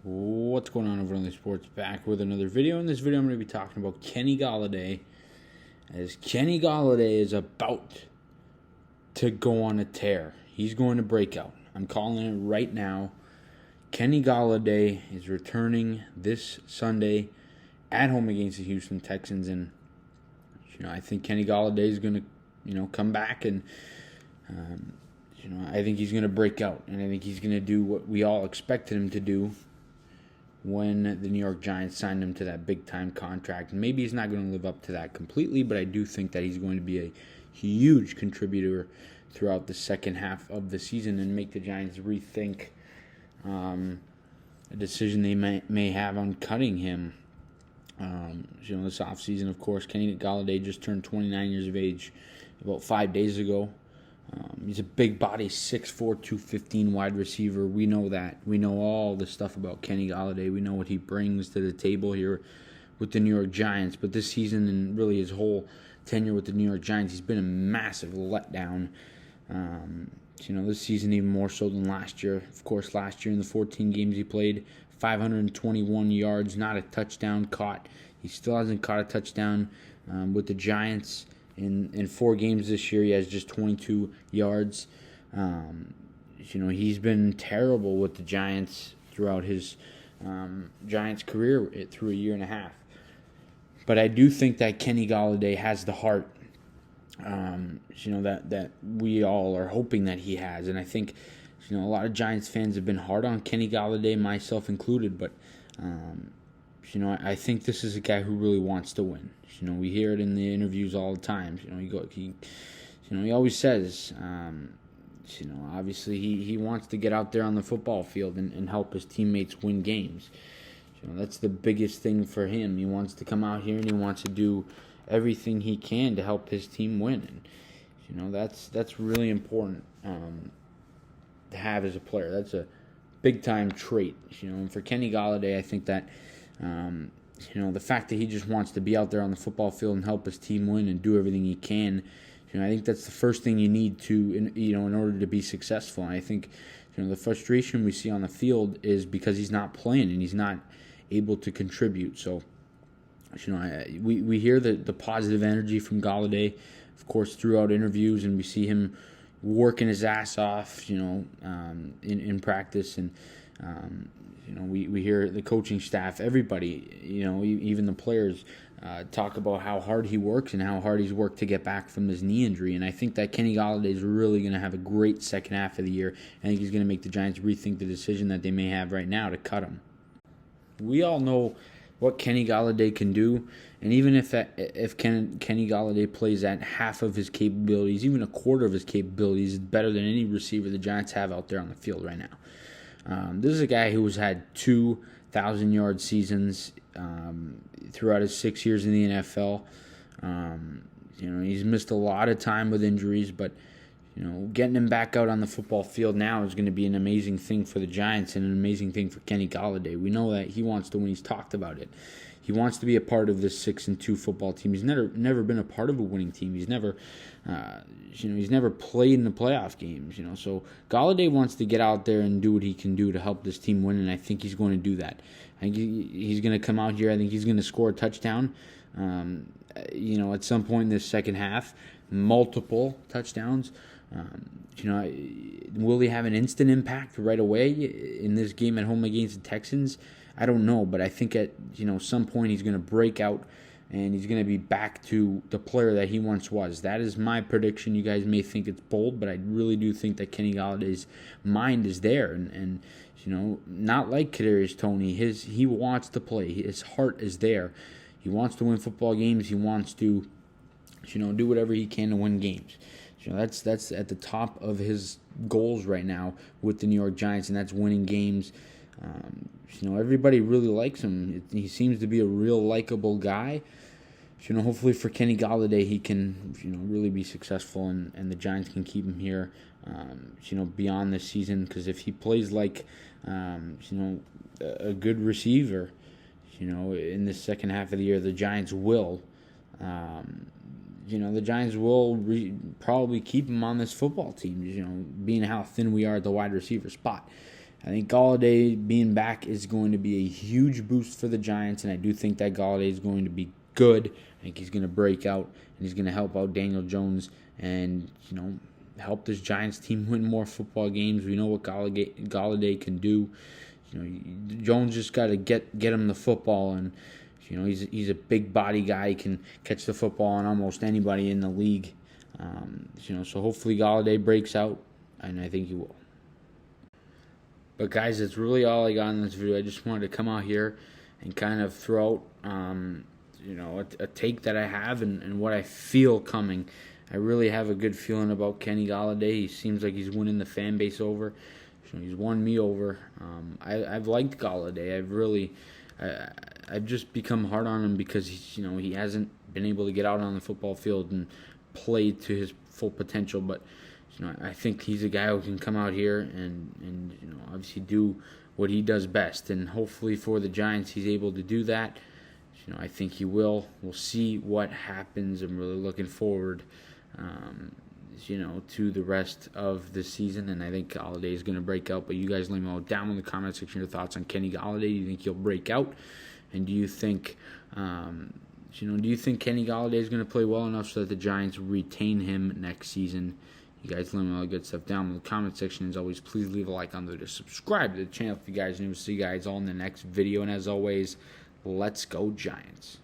What's going on over on the Sports? Back with another video. In this video, I'm going to be talking about Kenny Golladay, as Kenny Golladay is about to go on a tear. He's going to break out. I'm calling it right now. Kenny Golladay is returning this Sunday at home against the Houston Texans, and I think Kenny Golladay is going to come back, and I think he's going to break out, and I think he's going to do what we all expected him to do when the New York Giants signed him to that big-time contract. And maybe he's not going to live up to that completely, but I do think that he's going to be a huge contributor throughout the second half of the season and make the Giants rethink a decision they may have on cutting him. This offseason, of course, Kenny Golladay just turned 29 years of age about 5 days ago. He's a big body, 6'4", 215 wide receiver. We know that. We know all the stuff about Kenny Golladay. We know what he brings to the table here with the New York Giants. But this season and really his whole tenure with the New York Giants, he's been a massive letdown. This season even more so than last year. Of course, last year in the 14 games he played, 521 yards, not a touchdown caught. He still hasn't caught a touchdown with the Giants. In 4 games this year, he has just 22 yards. He's been terrible with the Giants throughout his Giants career through a year and a half. But I do think that Kenny Golladay has the heart, that we all are hoping that he has. And I think, a lot of Giants fans have been hard on Kenny Golladay, myself included. But, I think this is a guy who really wants to win. We hear it in the interviews all the time. He always says, obviously he wants to get out there on the football field and help his teammates win games. That's the biggest thing for him. He wants to come out here and he wants to do everything he can to help his team win. And that's really important to have as a player. That's a big time trait. And for Kenny Golladay, I think that. The fact that he just wants to be out there on the football field and help his team win and do everything he can, I think that's the first thing you need to, in order to be successful. And I think, the frustration we see on the field is because he's not playing and he's not able to contribute. So, we hear the positive energy from Golladay, of course, throughout interviews, and we see him working his ass off, in practice, and we hear the coaching staff, everybody, even the players, talk about how hard he works and how hard he's worked to get back from his knee injury. And I think that Kenny Golladay is really going to have a great second half of the year. I think he's going to make the Giants rethink the decision that they may have right now to cut him. We all know what Kenny Golladay can do, and even if Kenny Golladay plays at half of his capabilities, even a quarter of his capabilities, is better than any receiver the Giants have out there on the field right now. This is a guy who has had 2,000-yard seasons throughout his 6 years in the NFL. He's missed a lot of time with injuries, but getting him back out on the football field now is going to be an amazing thing for the Giants and an amazing thing for Kenny Golladay. We know that he wants to win. He's talked about it. He wants to be a part of this 6-2 football team. He's never been a part of a winning team. He's never, he's never played in the playoff games. So Golladay wants to get out there and do what he can do to help this team win, and I think he's going to do that. I think he's going to come out here. I think he's going to score a touchdown. At some point in this second half, multiple touchdowns. Will he have an instant impact right away in this game at home against the Texans? I don't know, but I think at some point he's going to break out and he's going to be back to the player that he once was. That is my prediction. You guys may think it's bold, but I really do think that Kenny Galladay's mind is there, and not like Kadarius Toney. He wants to play. His heart is there. He wants to win football games. He wants to do whatever he can to win games. That's at the top of his goals right now with the New York Giants, and that's winning games. Everybody really likes him. He seems to be a real likable guy. Hopefully for Kenny Golladay, he can really be successful, and the Giants can keep him here beyond this season, because if he plays like a good receiver in the second half of the year, the Giants will probably keep him on this football team, being how thin we are at the wide receiver spot. I think Golladay being back is going to be a huge boost for the Giants, and I do think that Golladay is going to be good. I think he's going to break out, and he's going to help out Daniel Jones and, help this Giants team win more football games. We know what Golladay can do. Jones just got to get him the football, and he's a big body guy. He can catch the football on almost anybody in the league. So hopefully Golladay breaks out, and I think he will. But guys, that's really all I got in this video. I just wanted to come out here and kind of throw out, a take that I have and what I feel coming. I really have a good feeling about Kenny Golladay. He seems like he's winning the fan base over. He's won me over. I've liked Golladay. I've just become hard on him because he hasn't been able to get out on the football field and play to his full potential. But I think he's a guy who can come out here and obviously do what he does best. And hopefully for the Giants, he's able to do that. I think he will. We'll see what happens. I'm really looking forward, to the rest of the season. And I think Golladay is going to break out. But you guys let me know down in the comment section your thoughts on Kenny Golladay. Do you think he'll break out? And do you think, Kenny Golladay is going to play well enough so that the Giants retain him next season? You guys let me know all the good stuff down in the comment section. As always, please leave a like on there. Subscribe to the channel if you guys are new. See you guys all in the next video. And as always, let's go Giants.